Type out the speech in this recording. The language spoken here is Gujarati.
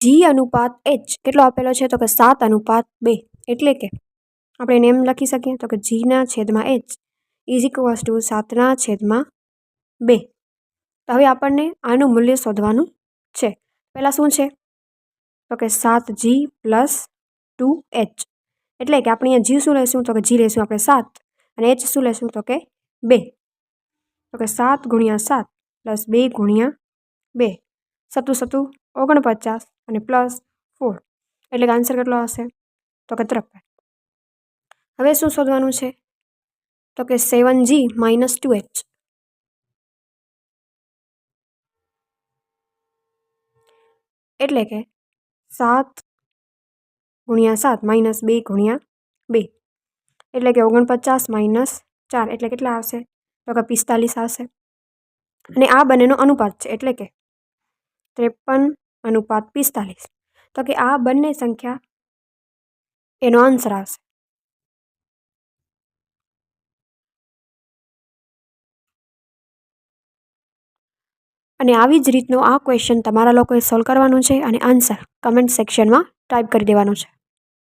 જી અનુપાત એચ કેટલો આપેલો છે? તો કે 7:2. એટલે કે આપણે એને એમ લખી શકીએ તો કે જીના છેદમાં એચ ઇઝ ઇક્વલ્સ ટુ 7/2. તો હવે આપણને આનું મૂલ્ય શોધવાનું છે. પહેલાં શું છે? તો કે 7g પ્લસ 2h. એટલે કે આપણે અહીંયા જી શું લેશું? તો કે જી લેશું આપણે 7 અને એચ શું લેશું? તો કે 2. તો કે 7 × 7 પ્લસ 2 × 2 સત્તુ 49 અને પ્લસ 4 એટલે કે આન્સર કેટલો આવશે? તો કે 53. હવે શું શોધવાનું છે? તો કે 7g - 2h. એટલે કે 7 × 7 - 2 × 2 એટલે કે 49 - 4 એટલે કેટલા આવશે? તો કે 45 આવશે. અને આ બંનેનો અનુપાત છે એટલે કે 53:45. તો કે આ બંને સંખ્યા એનો આન્સર આવશે. અને આવી જ રીતનો આ ક્વેશ્ચન તમારા લોકોએ સોલ્વ કરવાનું છે અને આન્સર કમેન્ટ સેક્શનમાં ટાઈપ કરી દેવાનો છે.